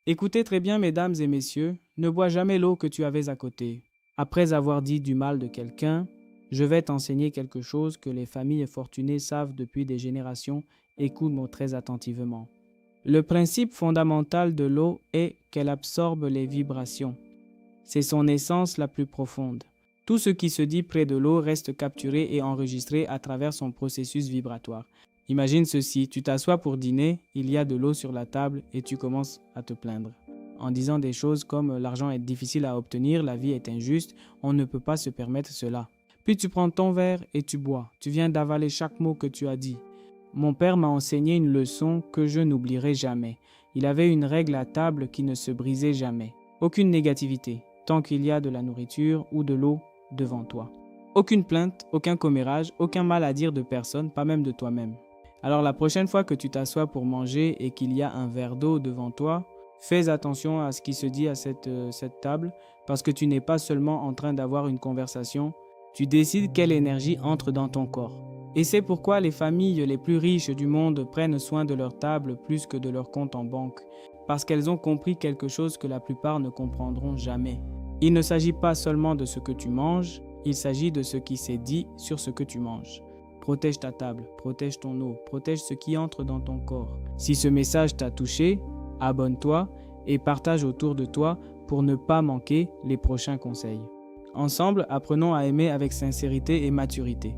Écoutez très bien, mesdames et messieurs, ne bois jamais l'eau que tu avais à côté. Après avoir dit du mal de quelqu'un, je vais t'enseigner quelque chose que les familles fortunées savent depuis des générations. Écoute-moi très attentivement. Le principe fondamental de l'eau est qu'elle absorbe les vibrations. C'est son essence la plus profonde. Tout ce qui se dit près de l'eau reste capturé et enregistré à travers son processus vibratoire. Imagine ceci, tu t'assois pour dîner, il y a de l'eau sur la table et tu commences à te plaindre. En disant des choses comme l'argent est difficile à obtenir, la vie est injuste, on ne peut pas se permettre cela. Puis tu prends ton verre et tu bois. Tu viens d'avaler chaque mot que tu as dit. Mon père m'a enseigné une leçon que je n'oublierai jamais. Il avait une règle à table qui ne se brisait jamais. Aucune négativité, tant qu'il y a de la nourriture ou de l'eau devant toi. Aucune plainte, aucun commérage, aucun mal à dire de personne, pas même de toi-même. Alors la prochaine fois que tu t'assois pour manger et qu'il y a un verre d'eau devant toi, fais attention à ce qui se dit à cette table, parce que tu n'es pas seulement en train d'avoir une conversation, tu décides quelle énergie entre dans ton corps. Et c'est pourquoi les familles les plus riches du monde prennent soin de leur table plus que de leur compte en banque, parce qu'elles ont compris quelque chose que la plupart ne comprendront jamais. Il ne s'agit pas seulement de ce que tu manges, il s'agit de ce qui s'est dit sur ce que tu manges. Protège ta table, protège ton eau, protège ce qui entre dans ton corps. Si ce message t'a touché, abonne-toi et partage autour de toi pour ne pas manquer les prochains conseils. Ensemble, apprenons à aimer avec sincérité et maturité.